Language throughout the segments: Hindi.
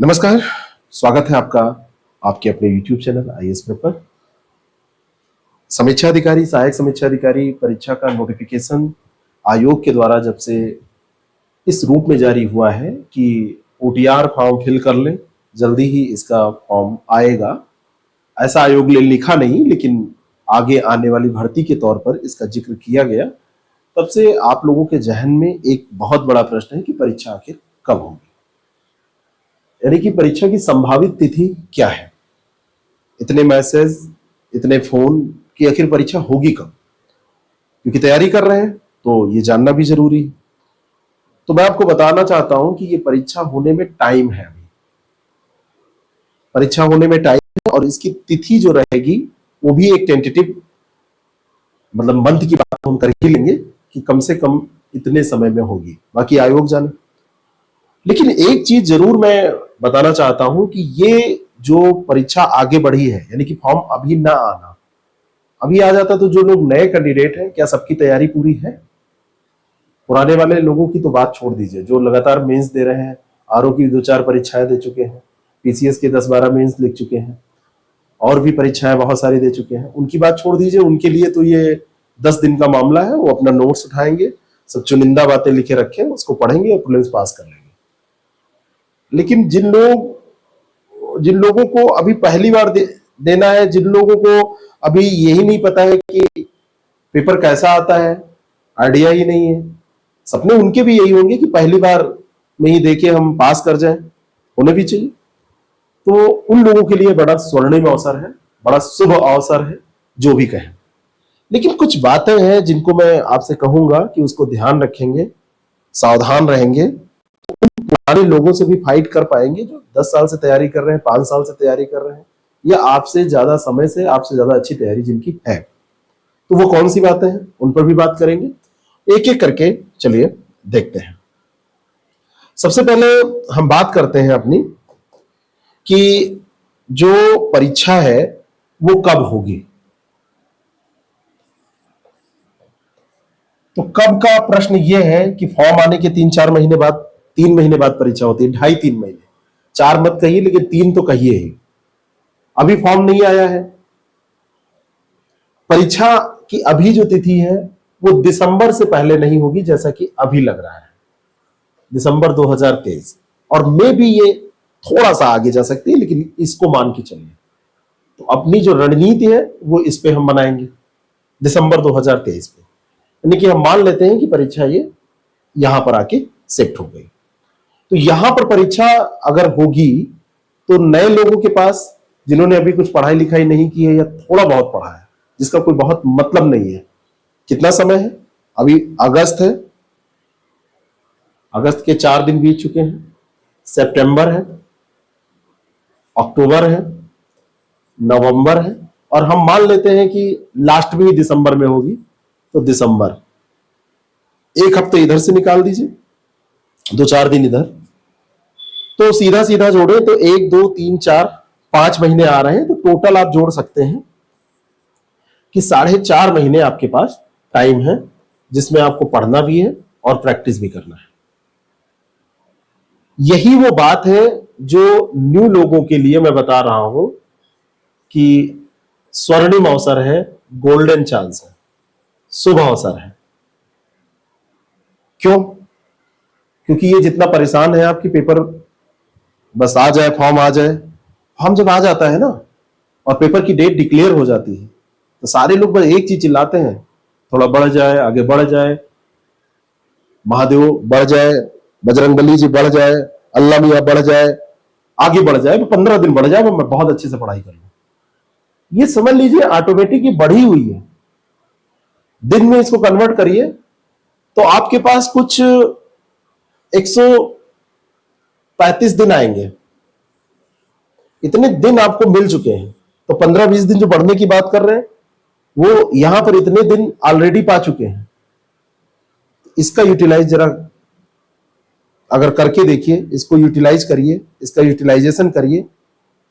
नमस्कार। स्वागत है आपका आपके अपने YouTube चैनल आईएएस प्रेप पर। समीक्षा अधिकारी, सहायक समीक्षा अधिकारी परीक्षा का नोटिफिकेशन आयोग के द्वारा जब से इस रूप में जारी हुआ है कि ओटीआर फॉर्म फिल कर लें, जल्दी ही इसका फॉर्म आएगा। ऐसा आयोग ने लिखा नहीं, लेकिन आगे आने वाली भर्ती के तौर पर इसका जिक्र किया गया। तब से आप लोगों के जहन में एक बहुत बड़ा प्रश्न है कि परीक्षा आखिर कब होगी, यानी कि परीक्षा की संभावित तिथि क्या है। इतने मैसेज, इतने फोन कि आखिर परीक्षा होगी कब, क्योंकि तैयारी कर रहे हैं तो ये जानना भी जरूरी है। तो मैं आपको बताना चाहता हूं कि ये परीक्षा होने में टाइम है। अभी परीक्षा होने में टाइम है और इसकी तिथि जो रहेगी वो भी एक टेंटेटिव मतलब मंथ की बात हम कर ही लेंगे कि कम से कम इतने समय में होगी, बाकी आयोग जाने। लेकिन एक चीज जरूर मैं बताना चाहता हूं कि ये जो परीक्षा आगे बढ़ी है, यानी कि फॉर्म अभी ना आना, अभी आ जाता तो जो लोग नए कैंडिडेट हैं, क्या सबकी तैयारी पूरी है? पुराने वाले लोगों की तो बात छोड़ दीजिए, जो लगातार मेंस दे रहे हैं, आरओ की 2-4 परीक्षाएं दे चुके हैं, पीसीएस के 10-12 मेंस लिख चुके हैं, और भी परीक्षाएं बहुत सारी दे चुके हैं, उनकी बात छोड़ दीजिए। उनके लिए तो ये 10 दिन का मामला है। वो अपना नोट्स उठाएंगे, सब चुनिंदा बातें लिखे रखें, उसको पढ़ेंगे और प्रीलिम्स पास कर लेंगे। लेकिन जिन लोगों को अभी पहली बार देना है, जिन लोगों को अभी यही नहीं पता है कि पेपर कैसा आता है, आइडिया ही नहीं है, सपने उनके भी यही होंगे कि पहली बार में ही देके हम पास कर जाएं, होने भी चाहिए। तो उन लोगों के लिए बड़ा स्वर्णिम अवसर है, बड़ा शुभ अवसर है, जो भी कहें। लेकिन कुछ बातें हैं जिनको मैं आपसे कहूंगा कि उसको ध्यान रखेंगे, सावधान रहेंगे, पुराने लोगों से भी फाइट कर पाएंगे जो 10 साल से तैयारी कर रहे हैं, 5 साल से तैयारी कर रहे हैं, या आपसे ज्यादा समय से, आपसे ज्यादा अच्छी तैयारी जिनकी है। तो वो कौन सी बातें हैं, उन पर भी बात करेंगे, एक एक करके। चलिए देखते हैं। सबसे पहले हम बात करते हैं अपनी कि जो परीक्षा है वो कब होगी। तो कब का प्रश्न यह है कि फॉर्म आने के 3-4 महीने बाद, 3 महीने बाद परीक्षा होती है, 2.5-3 महीने, 4 मत कहिए लेकिन 3 तो कहिए ही। अभी फॉर्म नहीं आया है। परीक्षा की अभी जो तिथि है वो दिसंबर से पहले नहीं होगी, जैसा कि अभी लग रहा है, दिसंबर 2023। और मे भी ये थोड़ा सा आगे जा सकती है, लेकिन इसको मान के चलिए। तो अपनी जो रणनीति है वो इस पे हम बनाएंगे, दिसंबर 2023 पे। यानी कि हम मान लेते हैं कि परीक्षा ये यहां पर आके शिफ्ट हो गई। तो यहां पर परीक्षा अगर होगी तो नए लोगों के पास, जिन्होंने अभी कुछ पढ़ाई लिखाई नहीं की है या थोड़ा बहुत पढ़ा है, जिसका कोई बहुत मतलब नहीं है, कितना समय है? अभी अगस्त है, अगस्त के 4 दिन बीत चुके हैं, सितंबर है, अक्टूबर है, नवंबर है, और हम मान लेते हैं कि लास्ट भी दिसंबर में होगी। तो दिसंबर, एक हफ्ते इधर से निकाल दीजिए, 2-4 दिन इधर, तो सीधा सीधा जोड़े तो 1, 2, 3, 4, 5 महीने आ रहे हैं। तो टोटल आप जोड़ सकते हैं कि 4.5 महीने आपके पास टाइम है, जिसमें आपको पढ़ना भी है और प्रैक्टिस भी करना है। यही वो बात है जो न्यू लोगों के लिए मैं बता रहा हूं कि स्वर्णिम अवसर है, गोल्डन चांस है, शुभ अवसर है। क्यों? क्योंकि ये जितना परेशान है आपकी पेपर बस आ जाए, फॉर्म आ जाए। फॉर्म जब आ जाता है ना और पेपर की डेट डिक्लेयर हो जाती है, तो सारे लोग बस एक चीज चिल्लाते हैं, थोड़ा बढ़ जाए, आगे बढ़ जाए, महादेव बढ़ जाए, बजरंगबली जी बढ़ जाए, अल्लाह मियां बढ़ जाए, आगे बढ़ जाए, 15 दिन बढ़ जाए, मैं बहुत अच्छे से पढ़ाई कर लूं। ये समझ लीजिए ऑटोमेटिक ये बढ़ी हुई है। दिन में इसको कन्वर्ट करिए तो आपके पास कुछ 135 दिन आएंगे। इतने दिन आपको मिल चुके हैं। तो 15-20 दिन जो बढ़ने की बात कर रहे हैं, वो यहां पर इतने दिन ऑलरेडी पा चुके हैं। इसका यूटिलाइज जरा अगर करके देखिए, इसको यूटिलाइज करिए, इसका यूटिलाइजेशन करिए,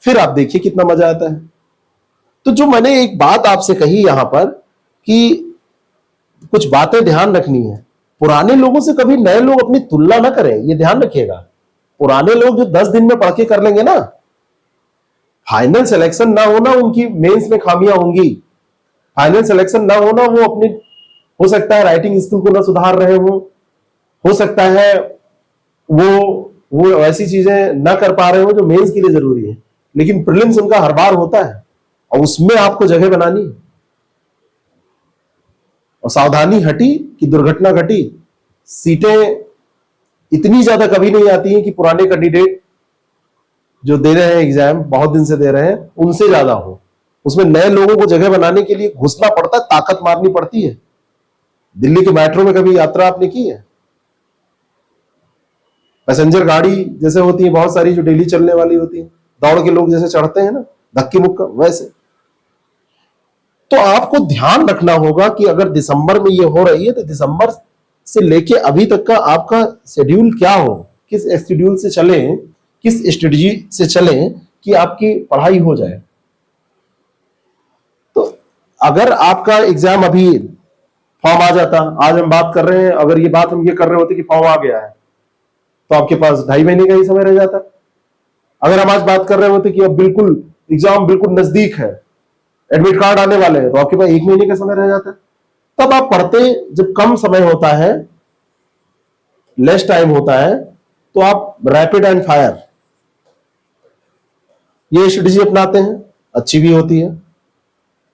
फिर आप देखिए कितना मजा आता है। तो जो मैंने एक बात आपसे कही यहां पर कि कुछ बातें ध्यान रखनी है, पुराने लोगों से कभी नए लोग अपनी तुलना ना करें, ये ध्यान रखिएगा। पुराने लोग जो 10 दिन में पढ़ के कर लेंगे ना, फाइनल सिलेक्शन ना होना, उनकी मेंस में खामियां होंगी। फाइनल सिलेक्शन ना होना, वो अपने हो सकता है राइटिंग स्किल को ना सुधार रहे हो सकता है वो ऐसी चीजें ना कर पा रहे हो जो मेंस के लिए जरूरी है, लेकिन प्रीलिम्स उनका हर बार होता है और उसमें आपको जगह बनानी। और सावधानी हटी कि दुर्घटना घटी। सीटें इतनी ज्यादा कभी नहीं आती हैं कि पुराने कैंडिडेट जो दे रहे हैं एग्जाम, बहुत दिन से दे रहे हैं, उनसे ज्यादा हो। उसमें नए लोगों को जगह बनाने के लिए घुसना पड़ता है, ताकत मारनी पड़ती है। दिल्ली के मेट्रो में कभी यात्रा आपने की है? पैसेंजर गाड़ी जैसे होती है बहुत सारी जो डेली चलने वाली होती है, दौड़ के लोग जैसे चढ़ते हैं ना धक्के मुक्का, वैसे। तो आपको ध्यान रखना होगा कि अगर दिसंबर में ये हो रही है तो दिसंबर से लेके अभी तक का आपका शेड्यूल क्या हो, किस शेड्यूल से चले, किस स्ट्रेटजी से चले कि आपकी पढ़ाई हो जाए। तो अगर आपका एग्जाम अभी फॉर्म आ जाता, आज हम बात कर रहे हैं, अगर ये बात हम ये कर रहे होते कि फॉर्म आ गया है, तो आपके पास 2.5 महीने का ही समय रह जाता। अगर हम आज बात कर रहे होते कि अब बिल्कुल एग्जाम बिल्कुल नजदीक है, एडमिट कार्ड आने वाले हैं, तो आपके पास 1 महीने का समय रह जाता है। तब आप पढ़ते, जब कम समय होता है, लेस टाइम होता है, तो आप रैपिड एंड फायर ये स्ट्रेटजी अपनाते हैं, अच्छी भी होती है।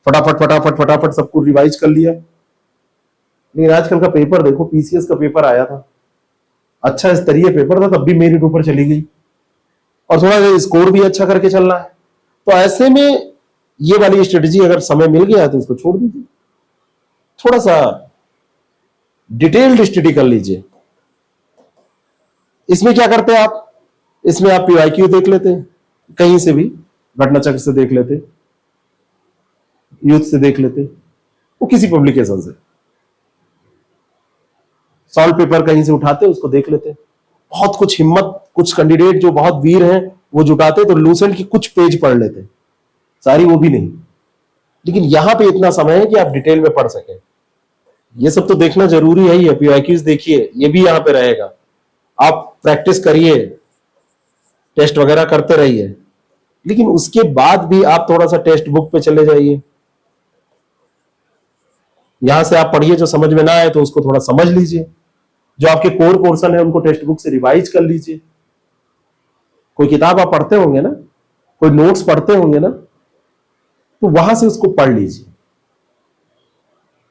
फटाफट फटाफट फटाफट सबको रिवाइज कर लिया। लेकिन आजकल का पेपर देखो, पीसीएस का पेपर आया था, अच्छा स्तरीय पेपर था, तब भी मेरिट ऊपर चली गई, और थोड़ा सा स्कोर भी अच्छा करके चलना है। तो ऐसे में ये वाली स्ट्रेटजी अगर समय मिल गया तो इसको छोड़ दीजिए, थोड़ा सा डिटेल्ड स्टडी कर लीजिए। इसमें क्या करते हैं आप, इसमें आप पीवाईक्यू देख लेते हैं, कहीं से भी घटना चक्र से देख लेते, यूथ से देख लेते, वो किसी पब्लिकेशन से सॉल्व पेपर कहीं से उठाते, उसको देख लेते। बहुत कुछ हिम्मत, कुछ कैंडिडेट जो बहुत वीर हैं वो जुटाते तो लूसेंट की कुछ पेज पढ़ लेते, सारी वो भी नहीं। लेकिन यहां पे इतना समय है कि आप डिटेल में पढ़ सकें। ये सब तो देखना जरूरी है ही। पीवाईक्यूज देखिए, ये भी यहां पे रहेगा, आप प्रैक्टिस करिए, टेस्ट वगैरह करते रहिए, लेकिन उसके बाद भी आप थोड़ा सा टेक्स्ट बुक पे चले जाइए। यहां से आप पढ़िए, जो समझ में ना आए तो उसको थोड़ा समझ लीजिए, जो आपके कोर पोर्शन है उनको टेक्स्ट बुक से रिवाइज कर लीजिए। कोई किताब आप पढ़ते होंगे ना, कोई नोट्स पढ़ते होंगे ना, तो वहां से उसको पढ़ लीजिए,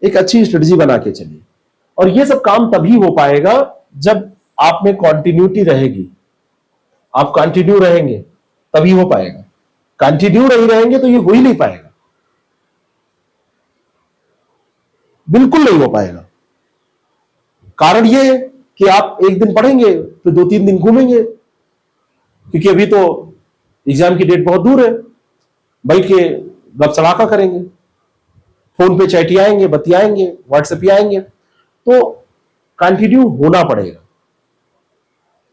एक अच्छी स्ट्रेटजी बना के चलिए। और ये सब काम तभी हो पाएगा जब आप में कॉन्टिन्यूटी रहेगी, आप कंटिन्यू रहेंगे तभी हो पाएगा। कंटिन्यू नहीं रहेंगे तो ये हो ही नहीं पाएगा, बिल्कुल नहीं हो पाएगा। कारण ये कि आप एक दिन पढ़ेंगे फिर 2-3 दिन घूमेंगे, क्योंकि अभी तो एग्जाम की डेट बहुत दूर है, बल्कि गपसड़ाका करेंगे, फोन पे चैटियाएंगे, बतियाएंगे, व्हाट्सएपियाएंगे, तो कंटिन्यू होना पड़ेगा।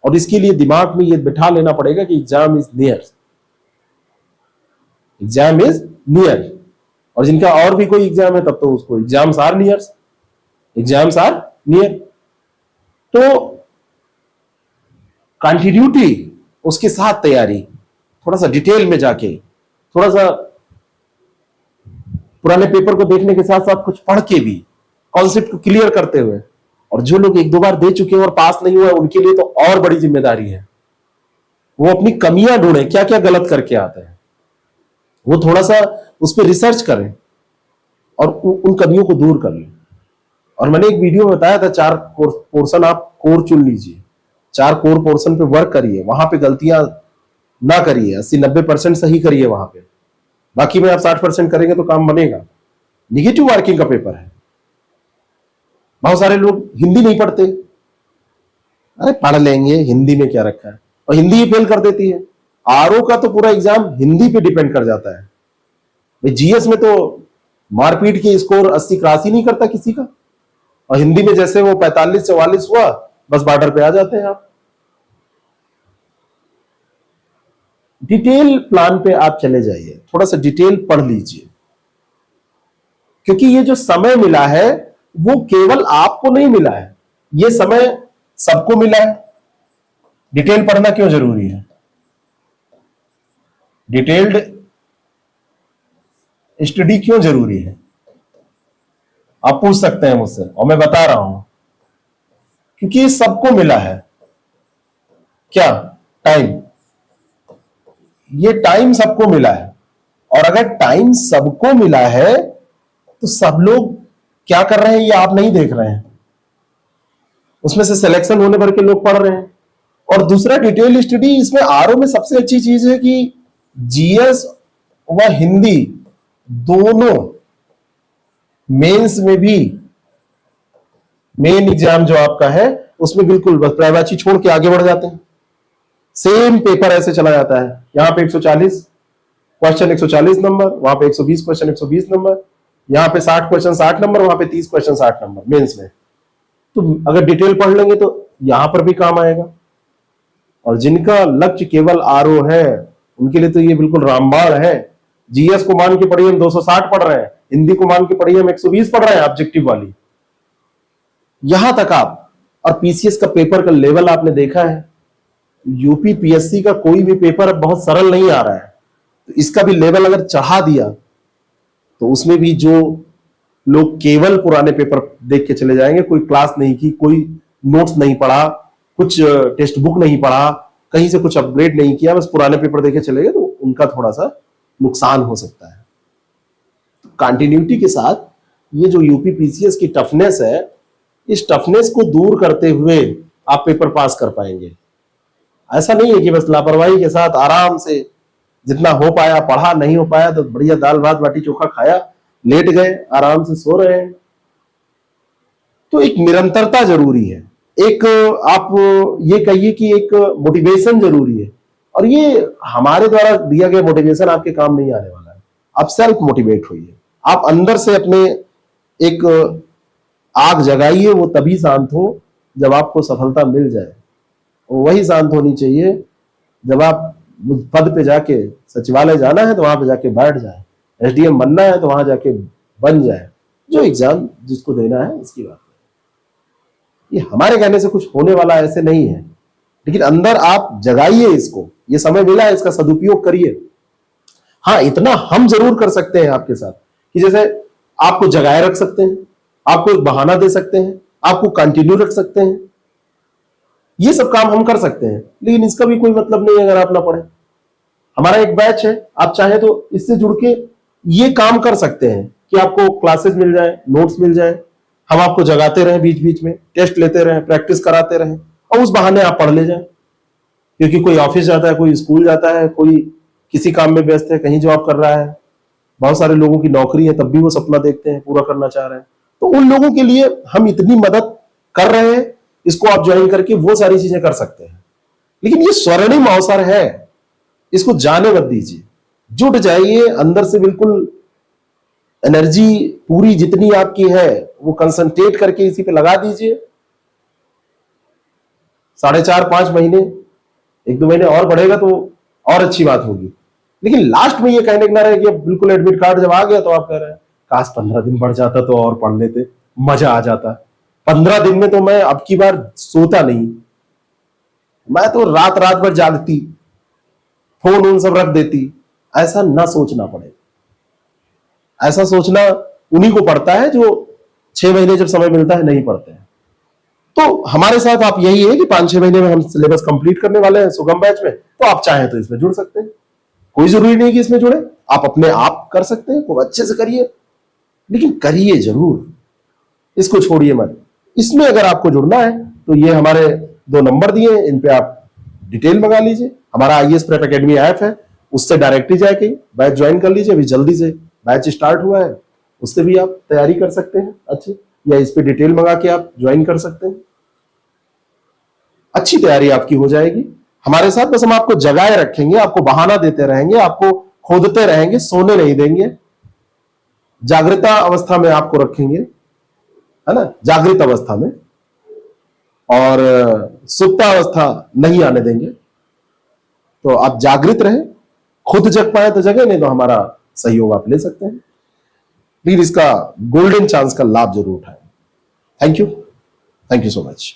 और इसके लिए दिमाग में ये बिठा लेना पड़ेगा कि exam is near, exam is near. और जिनका और भी कोई एग्जाम है तब तो उसको exams are near, exams are near. तो कंटिन्यूटी, उसके साथ तैयारी, थोड़ा सा डिटेल में जाके, थोड़ा सा पुराने पेपर को देखने के साथ साथ कुछ पढ़ के भी कॉन्सेप्ट को क्लियर करते हुए। और जो लोग 1-2 बार दे चुके हैं और पास नहीं हुआ, उनके लिए तो और बड़ी जिम्मेदारी है, वो अपनी कमियां ढूंढें, क्या क्या गलत करके आते हैं, वो थोड़ा सा उस पर रिसर्च करें और उन कमियों को दूर कर लें। और मैंने एक वीडियो में बताया था, 4 पोर्शन आप कोर चुन लीजिए, 4 कोर पोर्शन पे वर्क करिए, वहां पे गलतियां ना करिए, 80-90% सही करिए वहां पे, बाकी में आप 60% करेंगे तो काम बनेगा। निगेटिव मार्किंग का पेपर है, बहुत सारे लोग हिंदी नहीं पढ़ते, अरे पढ़ लेंगे, हिंदी में क्या रखा है, और हिंदी ही फेल कर देती है। आरओ का तो पूरा एग्जाम हिंदी पे डिपेंड कर जाता है भाई। जीएस में तो मारपीट के स्कोर 80 क्रॉस ही नहीं करता किसी का, और हिंदी में जैसे वो 45-44 हुआ, बस बॉर्डर पे आ जाते हैं आप। डिटेल प्लान पे आप चले जाइए, थोड़ा सा डिटेल पढ़ लीजिए, क्योंकि ये जो समय मिला है वो केवल आपको नहीं मिला है, ये समय सबको मिला है। डिटेल पढ़ना क्यों जरूरी है? डिटेल्ड स्टडी क्यों जरूरी है? आप पूछ सकते हैं मुझसे और मैं बता रहा हूं, क्योंकि ये सबको मिला है। क्या? टाइम। ये टाइम सबको मिला है, और अगर टाइम सबको मिला है तो सब लोग क्या कर रहे हैं ये आप नहीं देख रहे हैं। उसमें से सिलेक्शन होने भर के लोग पढ़ रहे हैं। और दूसरा, डिटेल स्टडी इसमें आरओ में सबसे अच्छी चीज है कि जीएस व हिंदी दोनों मेंस में भी, मेन एग्जाम जो आपका है उसमें बिल्कुल बस प्राइवाची छोड़ के आगे बढ़ जाते हैं। सेम पेपर ऐसे चला जाता है। यहां पे 140 क्वेश्चन 140 नंबर, वहां पे 120 क्वेश्चन 120 नंबर, यहां पे 60 क्वेश्चन 60 नंबर, वहां पे 30 क्वेश्चन 60 नंबर मेंस में। तो अगर डिटेल पढ़ लेंगे तो यहां पर भी काम आएगा। और जिनका लक्ष्य केवल आरओ है उनके लिए तो ये बिल्कुल रामबाण है। जीएस को मान के पढ़िए हम 260 पढ़ रहे हैं, हिंदी को मान के पढ़िए हम 120 पढ़ रहे हैं ऑब्जेक्टिव वाली। यहां तक आप, और पीसीएस का पेपर का लेवल आपने देखा है, यूपी पीएससी का कोई भी पेपर अब बहुत सरल नहीं आ रहा है। तो इसका भी लेवल अगर चढ़ा दिया तो उसमें भी जो लोग केवल पुराने पेपर देख के चले जाएंगे, कोई क्लास नहीं की, कोई नोट्स नहीं पढ़ा, कुछ टेक्स्ट बुक नहीं पढ़ा, कहीं से कुछ अपग्रेड नहीं किया, बस पुराने पेपर देखे चले गए, तो उनका थोड़ा सा नुकसान हो सकता है। तो कंटिन्यूटी के साथ ये जो यूपी पीसीएस की टफनेस है, इस टफनेस को दूर करते हुए आप पेपर पास कर पाएंगे। ऐसा नहीं है कि बस लापरवाही के साथ आराम से जितना हो पाया पढ़ा, नहीं हो पाया तो बढ़िया दाल भात बाटी चोखा खाया, लेट गए, आराम से सो रहे हैं। तो एक निरंतरता जरूरी है, एक आप ये कहिए कि एक मोटिवेशन जरूरी है। और ये हमारे द्वारा दिया गया मोटिवेशन आपके काम नहीं आने वाला है। आप सेल्फ मोटिवेट होइए, आप अंदर से अपने एक आग जगाइए, वो तभी शांत हो जब आपको सफलता मिल जाए। वही शांत होनी चाहिए जब आप पद पे जाके, सचिवालय जाना है तो वहां पे जाके बैठ जाए, एसडीएम बनना है तो वहां जाके बन जाए, जो एग्जाम जिसको देना है इसकी बात है। ये हमारे कहने से कुछ होने वाला ऐसे नहीं है, लेकिन अंदर आप जगाइए इसको। ये समय मिला है, इसका सदुपयोग करिए। हाँ, इतना हम जरूर कर सकते हैं आपके साथ कि जैसे आपको जगाए रख सकते हैं, आपको एक बहाना दे सकते हैं, आपको कंटिन्यू रख सकते हैं। ये सब काम हम कर सकते हैं, लेकिन इसका भी कोई मतलब नहीं अगर आप ना पढ़े। हमारा एक बैच है, आप चाहे तो इससे जुड़ के ये काम कर सकते हैं कि आपको क्लासेस मिल जाए, नोट्स मिल जाए, हम आपको जगाते रहें, बीच बीच में टेस्ट लेते रहें, प्रैक्टिस कराते रहें, और उस बहाने आप पढ़ ले जाएं। क्योंकि कोई ऑफिस जाता है, कोई स्कूल जाता है, कोई किसी काम में व्यस्त है, कहीं जॉब कर रहा है, बहुत सारे लोगों की नौकरी है, तब भी वो सपना देखते हैं, पूरा करना चाह रहे हैं। तो उन लोगों के लिए हम इतनी मदद कर रहे हैं, इसको आप ज्वाइन करके वो सारी चीजें कर सकते हैं। लेकिन ये स्वर्णिम अवसर है, इसको जाने मत दीजिए, जुट जाइए अंदर से। बिल्कुल एनर्जी पूरी जितनी आपकी है वो कंसंट्रेट करके इसी पे लगा दीजिए। 4.5-5 महीने, 1-2 महीने और बढ़ेगा तो और अच्छी बात होगी। लेकिन लास्ट में ये कहने ना रहे कि अब बिल्कुल एडमिट कार्ड जब आ गया तो आप कह रहे हैं काश 15 दिन बढ़ जाता तो और पढ़ लेते, मजा आ जाता। 15 दिन में तो मैं अब की बार सोता नहीं, मैं तो रात रात भर जागती, फोन उन सब रख देती। ऐसा ना सोचना पड़े। ऐसा सोचना उन्हीं को पड़ता है जो 6 महीने जब समय मिलता है नहीं पढ़ते हैं। तो हमारे साथ आप यही है कि 5-6 महीने में हम सिलेबस कंप्लीट करने वाले हैं सुगम बैच में, तो आप चाहें तो इसमें जुड़ सकते हैं। कोई जरूरी नहीं कि इसमें जुड़े, आप अपने आप कर सकते हैं, खूब अच्छे से करिए, लेकिन करिए जरूर, इसको छोड़िए मत। इसमें अगर आपको जुड़ना है तो ये हमारे 2 नंबर दिए हैं, इन पे आप डिटेल मंगा लीजिए। हमारा आईएएस प्रेप एकेडमी ऐप है, उससे डायरेक्टली जाके बैच ज्वाइन कर लीजिए। अभी जल्दी से बैच स्टार्ट हुआ है, उससे भी आप तैयारी कर सकते हैं अच्छी, या इस पे डिटेल मंगा के आप ज्वाइन कर सकते हैं। अच्छी तैयारी आपकी हो जाएगी हमारे साथ। बस हम आपको जगाए रखेंगे, आपको बहाना देते रहेंगे, आपको खोदते रहेंगे, सोने नहीं देंगे, जागृता अवस्था में आपको रखेंगे, है ना, जागृत अवस्था में, और सुप्तावस्था नहीं आने देंगे। तो आप जागृत रहे, खुद जग पाए तो जगे, नहीं तो हमारा सहयोग आप ले सकते हैं। प्लीज इसका गोल्डन चांस का लाभ जरूर उठाएं। Thank you so much.